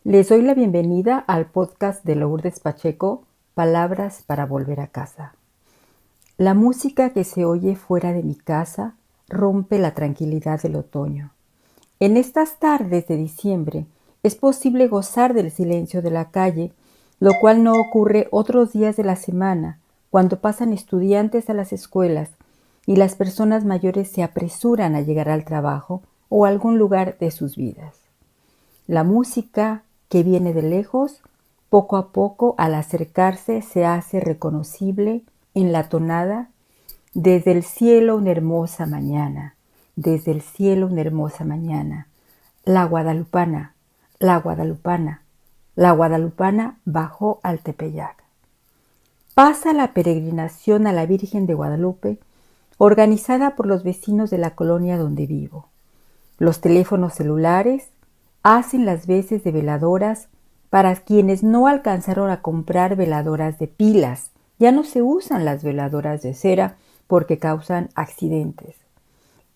Les doy la bienvenida al podcast de Lourdes Pacheco, Palabras para volver a casa. La música que se oye fuera de mi casa rompe la tranquilidad del otoño. En estas tardes de diciembre es posible gozar del silencio de la calle, lo cual no ocurre otros días de la semana, cuando pasan estudiantes a las escuelas y las personas mayores se apresuran a llegar al trabajo o a algún lugar de sus vidas. La música que viene de lejos, poco a poco al acercarse se hace reconocible en la tonada: desde el cielo una hermosa mañana, desde el cielo una hermosa mañana, la guadalupana, la guadalupana, la guadalupana bajó al Tepeyac. Pasa la peregrinación a la Virgen de Guadalupe, organizada por los vecinos de la colonia donde vivo. Los teléfonos celulares hacen las veces de veladoras para quienes no alcanzaron a comprar veladoras de pilas. Ya no se usan las veladoras de cera porque causan accidentes.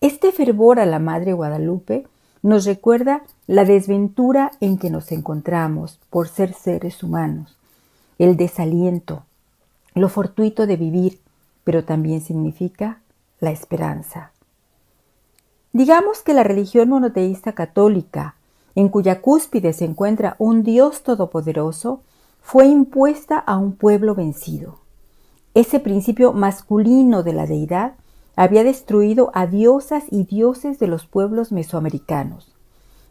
Este fervor a la Madre Guadalupe nos recuerda la desventura en que nos encontramos por ser seres humanos, el desaliento, lo fortuito de vivir, pero también significa la esperanza. Digamos que la religión monoteísta católica, en cuya cúspide se encuentra un Dios todopoderoso, fue impuesta a un pueblo vencido. Ese principio masculino de la deidad había destruido a diosas y dioses de los pueblos mesoamericanos.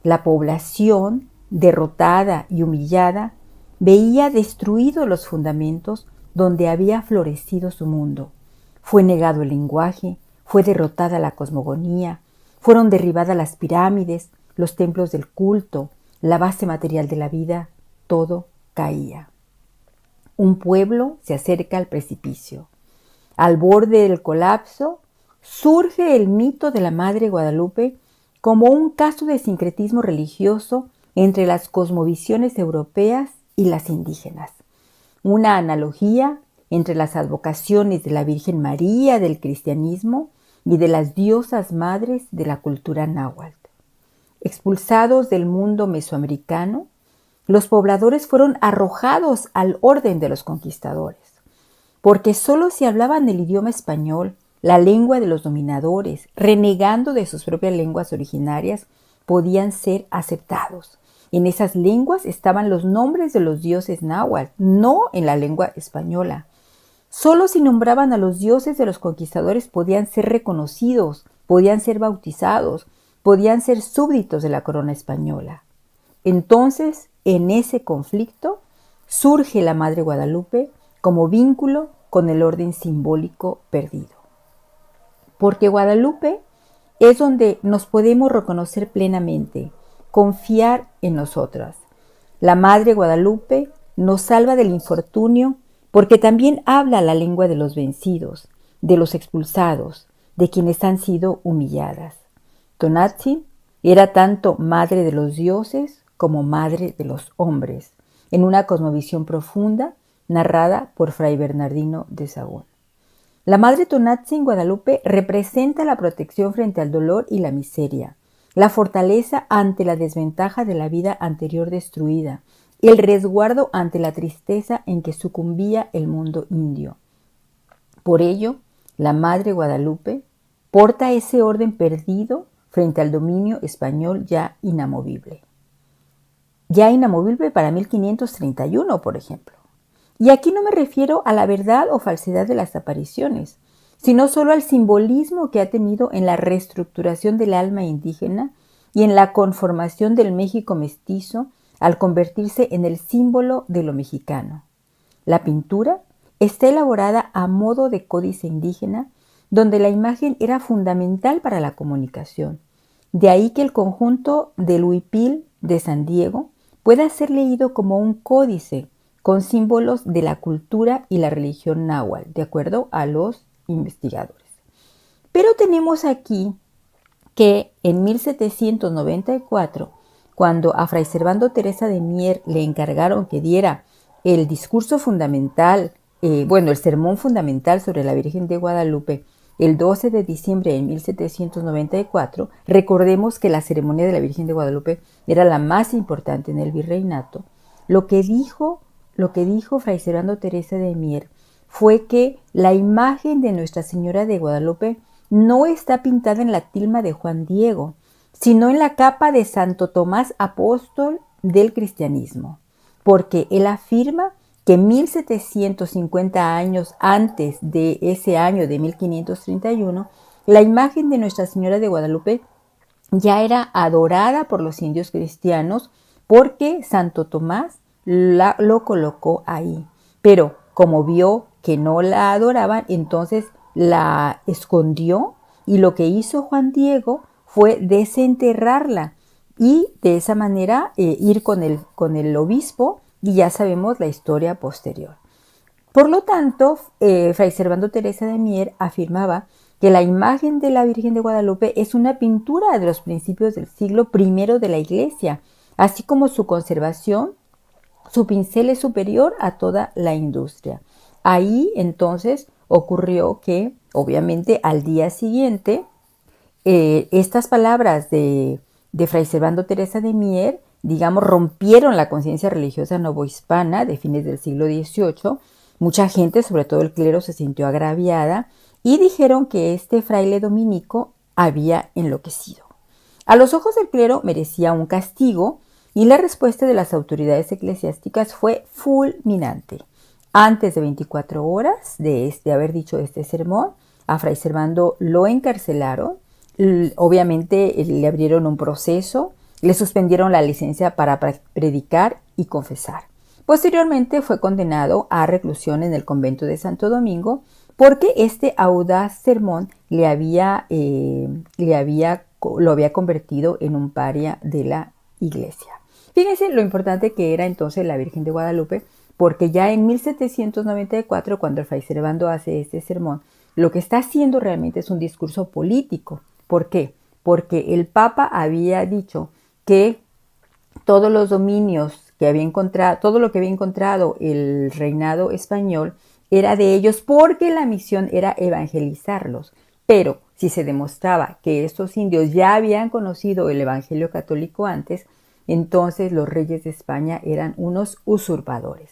La población, derrotada y humillada, veía destruidos los fundamentos donde había florecido su mundo. Fue negado el lenguaje, fue derrotada la cosmogonía, fueron derribadas las pirámides, los templos del culto, la base material de la vida, todo caía. Un pueblo se acerca al precipicio. Al borde del colapso surge el mito de la Madre Guadalupe como un caso de sincretismo religioso entre las cosmovisiones europeas y las indígenas. Una analogía entre las advocaciones de la Virgen María del cristianismo y de las diosas madres de la cultura náhuatl. Expulsados del mundo mesoamericano, los pobladores fueron arrojados al orden de los conquistadores, porque solo si hablaban el idioma español, la lengua de los dominadores, renegando de sus propias lenguas originarias, podían ser aceptados. En esas lenguas estaban los nombres de los dioses náhuatl, no en la lengua española. Solo si nombraban a los dioses de los conquistadores podían ser reconocidos, podían ser bautizados, podían ser súbditos de la corona española. Entonces, en ese conflicto, surge la Madre Guadalupe como vínculo con el orden simbólico perdido. Porque Guadalupe es donde nos podemos reconocer plenamente, confiar en nosotras. La Madre Guadalupe nos salva del infortunio porque también habla la lengua de los vencidos, de los expulsados, de quienes han sido humilladas. Tonantzin era tanto madre de los dioses como madre de los hombres, en una cosmovisión profunda narrada por Fray Bernardino de Sahagún. La Madre Tonantzin Guadalupe representa la protección frente al dolor y la miseria, la fortaleza ante la desventaja de la vida anterior destruida, el resguardo ante la tristeza en que sucumbía el mundo indio. Por ello, la Madre Guadalupe porta ese orden perdido frente al dominio español ya inamovible. Ya inamovible para 1531, por ejemplo. Y aquí no me refiero a la verdad o falsedad de las apariciones, sino solo al simbolismo que ha tenido en la reestructuración del alma indígena y en la conformación del México mestizo al convertirse en el símbolo de lo mexicano. La pintura está elaborada a modo de códice indígena, donde la imagen era fundamental para la comunicación. De ahí que el conjunto del huipil de San Diego pueda ser leído como un códice con símbolos de la cultura y la religión náhuatl, de acuerdo a los investigadores. Pero tenemos aquí que en 1794, cuando a Fray Servando Teresa de Mier le encargaron que diera el discurso fundamental, el sermón fundamental sobre la Virgen de Guadalupe, el 12 de diciembre de 1794, recordemos que la ceremonia de la Virgen de Guadalupe era la más importante en el virreinato. Lo que dijo Fray Servando Teresa de Mier fue que la imagen de Nuestra Señora de Guadalupe no está pintada en la tilma de Juan Diego, sino en la capa de Santo Tomás Apóstol del cristianismo, porque él afirma que 1750 años antes de ese año de 1531, la imagen de Nuestra Señora de Guadalupe ya era adorada por los indios cristianos porque Santo Tomás lo colocó ahí. Pero como vio que no la adoraban, entonces la escondió, y lo que hizo Juan Diego fue desenterrarla y de esa manera ir con el obispo, y ya sabemos la historia posterior. Por lo tanto, Fray Servando Teresa de Mier afirmaba que la imagen de la Virgen de Guadalupe es una pintura de los principios del siglo I de la Iglesia, así como su conservación, su pincel es superior a toda la industria. Ahí entonces ocurrió que, obviamente, al día siguiente, estas palabras de Fray Servando Teresa de Mier, digamos, rompieron la conciencia religiosa novohispana de fines del siglo XVIII. Mucha gente, sobre todo el clero, se sintió agraviada y dijeron que este fraile dominico había enloquecido. A los ojos del clero merecía un castigo, y la respuesta de las autoridades eclesiásticas fue fulminante. Antes de 24 horas de haber dicho este sermón, a Fray Servando lo encarcelaron. Obviamente le abrieron un proceso, le suspendieron la licencia para predicar y confesar. Posteriormente fue condenado a reclusión en el convento de Santo Domingo porque este audaz sermón lo había convertido en un paria de la iglesia. Fíjense lo importante que era entonces la Virgen de Guadalupe, porque ya en 1794, cuando el Fray Servando hace este sermón, lo que está haciendo realmente es un discurso político. ¿Por qué? Porque el Papa había dicho que todos los dominios que había encontrado, todo lo que había encontrado el reinado español era de ellos, porque la misión era evangelizarlos. Pero si se demostraba que estos indios ya habían conocido el evangelio católico antes, entonces los reyes de España eran unos usurpadores.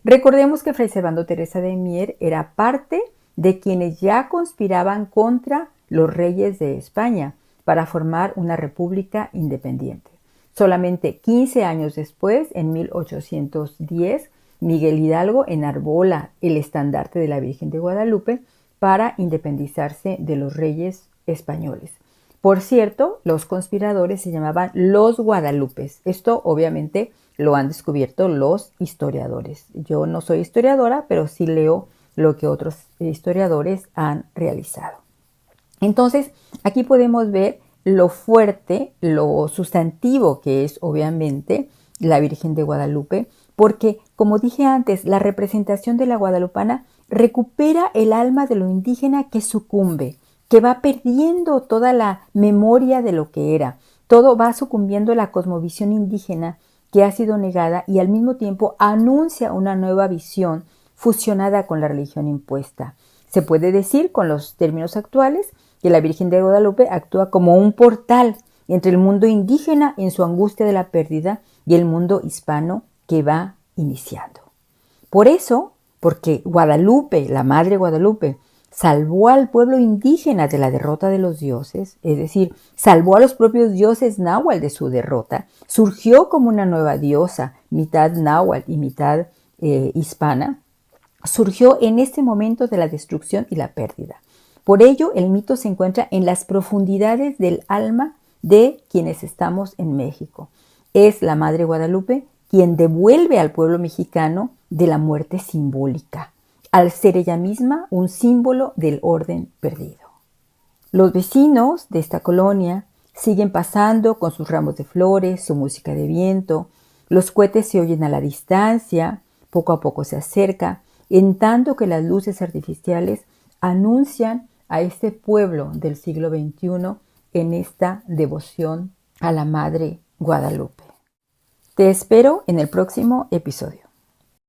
Recordemos que Fray Servando Teresa de Mier era parte de quienes ya conspiraban contra los reyes de España para formar una república independiente. Solamente 15 años después, en 1810, Miguel Hidalgo enarbola el estandarte de la Virgen de Guadalupe para independizarse de los reyes españoles. Por cierto, los conspiradores se llamaban los Guadalupes. Esto obviamente lo han descubierto los historiadores. Yo no soy historiadora, pero sí leo lo que otros historiadores han realizado. Entonces, aquí podemos ver lo fuerte, lo sustantivo que es obviamente la Virgen de Guadalupe, porque, como dije antes, la representación de la guadalupana recupera el alma de lo indígena que sucumbe, que va perdiendo toda la memoria de lo que era. Todo va sucumbiendo a la cosmovisión indígena que ha sido negada, y al mismo tiempo anuncia una nueva visión fusionada con la religión impuesta. Se puede decir, con los términos actuales, que la Virgen de Guadalupe actúa como un portal entre el mundo indígena en su angustia de la pérdida y el mundo hispano que va iniciando. Por eso, porque Guadalupe, la Madre Guadalupe, salvó al pueblo indígena de la derrota de los dioses, es decir, salvó a los propios dioses náhuatl de su derrota, surgió como una nueva diosa, mitad náhuatl y mitad hispana, surgió en este momento de la destrucción y la pérdida. Por ello, el mito se encuentra en las profundidades del alma de quienes estamos en México. Es la Madre Guadalupe quien devuelve al pueblo mexicano de la muerte simbólica, al ser ella misma un símbolo del orden perdido. Los vecinos de esta colonia siguen pasando con sus ramos de flores, su música de viento, los cohetes se oyen a la distancia, poco a poco se acerca, en tanto que las luces artificiales anuncian a este pueblo del siglo XXI en esta devoción a la Madre Guadalupe. Te espero en el próximo episodio.